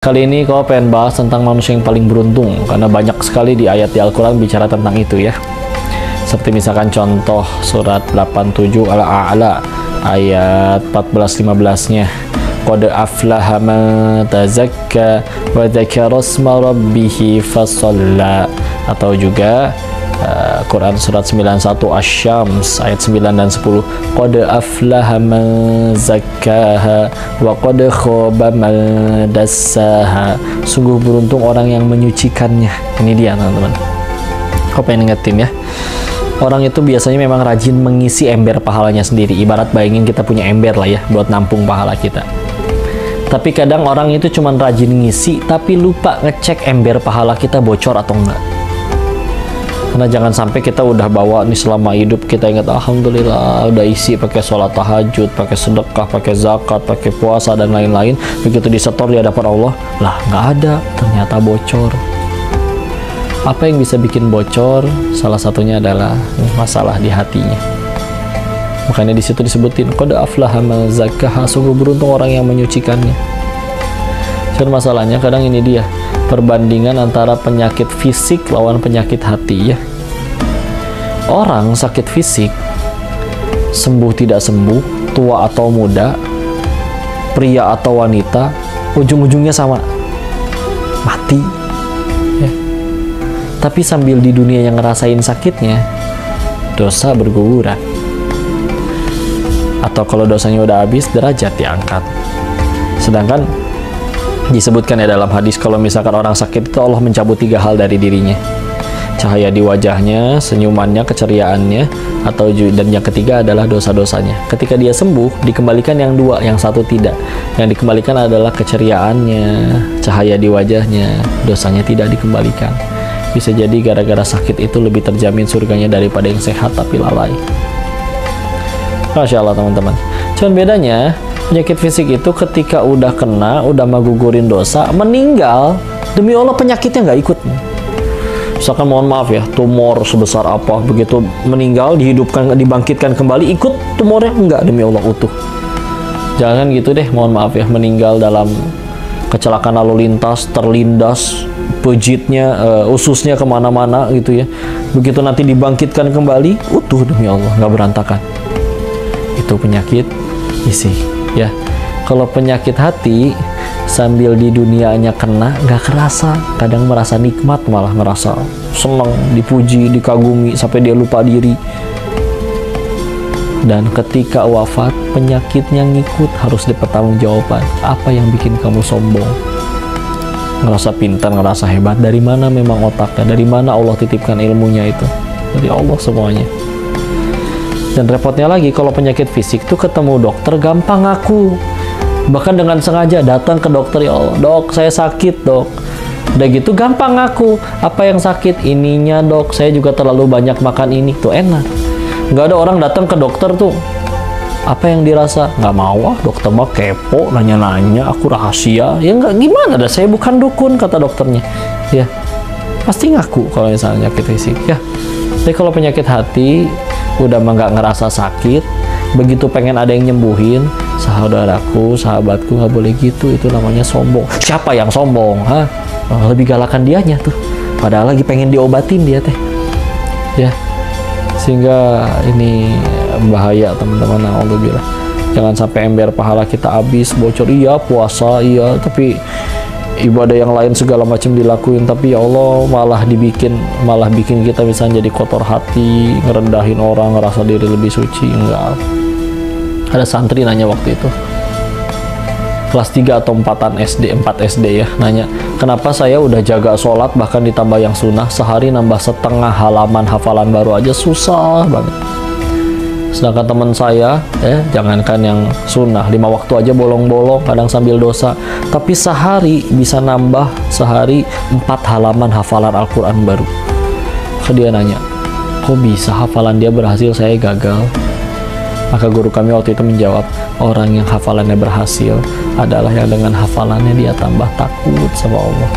Kali ini kau pengen bahas tentang manusia yang paling beruntung, karena banyak sekali di ayat di Al-Quran bicara tentang itu ya. Seperti misalkan contoh surat 87 Al-A'la ayat 14-15-nya. Qad aflaha man tazakka wa dzakara isma rabbih fasalla. Atau juga Quran surat 91 Asy-Syams ayat 9 dan 10. Qad aflaha man zakkaha wa qad khaba man dassaha. Sungguh beruntung orang yang menyucikannya. Ini dia teman-teman. Kau pengen ingetin ya. Orang itu biasanya memang rajin mengisi ember pahalanya sendiri. Ibarat bayangin kita punya ember lah ya buat nampung pahala kita. Tapi kadang orang itu cuma rajin ngisi tapi lupa ngecek ember pahala kita bocor atau enggak. Karena jangan sampai kita udah bawa nih selama hidup, kita ingat alhamdulillah udah isi pakai sholat tahajud, pakai sedekah, pakai zakat, pakai puasa dan lain-lain. Begitu disetor di hadapan Allah, lah nggak ada, ternyata bocor. Apa yang bisa bikin bocor? Salah satunya adalah masalah di hatinya. Makanya di situ disebutin qad aflaha man zakkaha, sungguh beruntung orang yang menyucikannya. Cuman masalahnya kadang ini dia, perbandingan antara penyakit fisik lawan penyakit hati ya. Orang sakit fisik sembuh tidak sembuh, tua atau muda, pria atau wanita, ujung-ujungnya sama, mati ya. Tapi sambil di dunia yang ngerasain sakitnya, dosa berguguran. Atau kalau dosanya udah habis, derajat diangkat. Sedangkan disebutkan ya dalam hadis, kalau misalkan orang sakit itu Allah mencabut 3 hal dari dirinya. Cahaya di wajahnya, senyumannya, keceriaannya, dan yang ketiga adalah dosa-dosanya. Ketika dia sembuh, dikembalikan yang 2, yang 1 tidak. Yang dikembalikan adalah keceriaannya, cahaya di wajahnya, dosanya tidak dikembalikan. Bisa jadi gara-gara sakit itu lebih terjamin surganya daripada yang sehat tapi lalai. Masya Allah teman-teman. Cuman bedanya, penyakit fisik itu ketika udah kena, udah magugurin dosa, meninggal, demi Allah penyakitnya nggak ikut. Misalkan mohon maaf ya, tumor sebesar apa, begitu meninggal, dihidupkan, dibangkitkan kembali, ikut tumornya? Enggak, demi Allah utuh. Jangan gitu deh, mohon maaf ya, meninggal dalam kecelakaan lalu lintas, terlindas, pejitnya, ususnya kemana-mana gitu ya. Begitu nanti dibangkitkan kembali, utuh demi Allah, nggak berantakan. Itu penyakit fisik ya. Kalau penyakit hati, sambil di dunianya kena nggak kerasa, kadang merasa nikmat, malah merasa senang, dipuji, dikagumi sampai dia lupa diri. Dan ketika wafat, penyakitnya ngikut, harus dipertanggungjawabkan. Apa yang bikin kamu sombong? Ngerasa pintar, ngerasa hebat, dari mana memang otaknya, dari mana Allah titipkan ilmunya itu? Dari Allah semuanya. Dan repotnya lagi, kalau penyakit fisik tuh ketemu dokter gampang ngaku. Bahkan dengan sengaja datang ke dokter, ya Allah, dok saya sakit dok. Udah gitu gampang ngaku. Apa yang sakit? Ininya dok, saya juga terlalu banyak makan ini. Tuh enak. Nggak ada orang datang ke dokter tuh, apa yang dirasa? Nggak mau ah, dokter mah kepo, nanya-nanya, aku rahasia. Ya nggak, gimana dah, saya bukan dukun, kata dokternya. Ya, pasti ngaku kalau misalnya penyakit fisik ya. Tapi kalau penyakit hati, udah nggak ngerasa sakit, begitu pengen ada yang nyembuhin, saudaraku, sahabatku, nggak boleh gitu, itu namanya sombong. Siapa yang sombong? Hah? Oh, lebih galakan dianya tuh, padahal lagi pengen diobatin dia teh ya. Sehingga ini bahaya teman-teman, alhamdulillah. Jangan sampai ember pahala kita habis, bocor. Iya puasa, iya, tapi ibadah yang lain segala macam dilakuin, tapi ya Allah malah bikin kita misalnya jadi kotor hati, ngerendahin orang, ngerasa diri lebih suci. Enggak. Ada santri nanya waktu itu, kelas 3 atau 4 SD ya, nanya, kenapa saya udah jaga sholat bahkan ditambah yang sunnah, sehari nambah setengah halaman hafalan baru aja susah banget. Sedangkan teman saya, jangankan yang sunnah, 5 waktu aja bolong-bolong, kadang sambil dosa, tapi sehari bisa nambah 4 halaman hafalan Al-Quran baru. Maka dia nanya, kok bisa hafalan dia berhasil, saya gagal? Maka guru kami waktu itu menjawab, orang yang hafalannya berhasil adalah yang dengan hafalannya dia tambah takut sama Allah.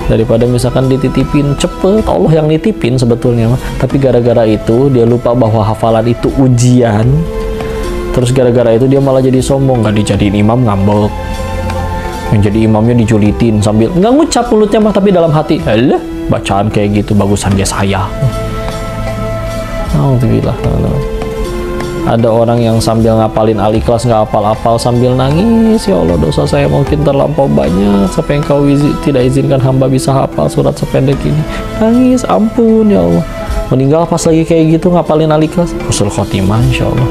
Daripada misalkan dititipin cepet, Allah yang nitipin sebetulnya, tapi gara-gara itu dia lupa bahwa hafalan itu ujian, Terus gara-gara itu dia malah jadi sombong, nggak dijadiin imam ngambek. yang jadi imamnya dijulitin sambil nggak ngucap mulutnya mah, tapi dalam hati, alah bacaan kayak gitu bagusan dia saya. Alhamdulillah. Ada orang yang sambil ngapalin Al-Ikhlas nggak hafal-hafal sambil nangis, ya Allah dosa saya mungkin terlampau banyak sampai engkau tidak izinkan hamba bisa hafal surat sependek ini. Nangis, ampun ya Allah. Meninggal pas lagi kayak gitu ngapalin Al-Ikhlas, husnul khotimah insya Allah.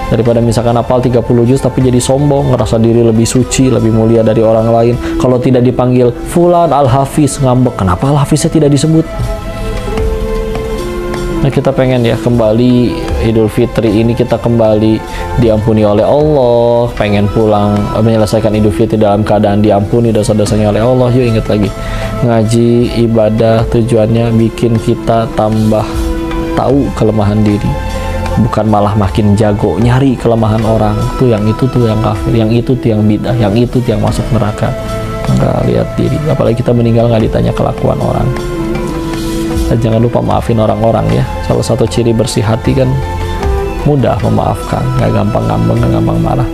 Daripada misalkan hafal 30 juz tapi jadi sombong, ngerasa diri lebih suci, lebih mulia dari orang lain. Kalau tidak dipanggil Fulan Al-Hafiz, ngambek, kenapa Al-Hafiznya tidak disebut? Nah, kita pengen ya kembali Idul Fitri ini kita kembali diampuni oleh Allah, pengen pulang menyelesaikan Idul Fitri dalam keadaan diampuni dosa-dosanya oleh Allah. Yuk ingat lagi, ngaji ibadah tujuannya bikin kita tambah tahu kelemahan diri, bukan malah makin jago nyari kelemahan orang. Tuh yang itu tuh yang kafir, yang itu tuh yang bidah, yang itu tuh yang masuk neraka. Nggak lihat diri, apalagi kita meninggal nggak ditanya kelakuan orang. Dan jangan lupa maafin orang-orang ya. Salah satu ciri bersih hati kan mudah memaafkan, nggak gampang ngambek, nggak gampang marah.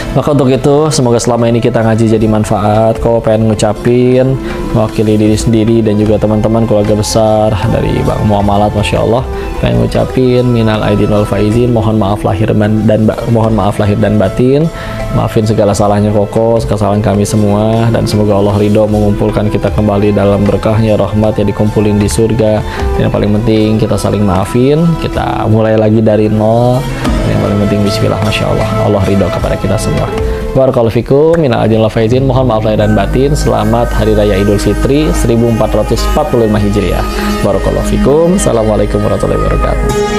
Maka untuk itu semoga selama ini kita ngaji jadi manfaat. Kau pengen ngucapin mewakili diri sendiri dan juga teman-teman keluarga besar dari Bang Muamalat, Masya Allah, pengen ngucapin minal aidin wal faizin, mohon maaf lahir dan batin, maafin segala salahnya Koko, kesalahan kami semua, dan semoga Allah ridho mengumpulkan kita kembali dalam berkahnya, rahmatnya, dikumpulin di surga. Dan yang paling penting kita saling maafin, kita mulai lagi dari nol. Yang paling penting bismillah, Masya Allah, Allah ridho kepada kita semua. Barakallahu fikum, minal aidin wal faizin, mohon maaf lahir dan batin. Selamat Hari Raya Idul Fitri 1445 Hijriah. Barakallahu fikum. Assalamualaikum warahmatullahi wabarakatuh.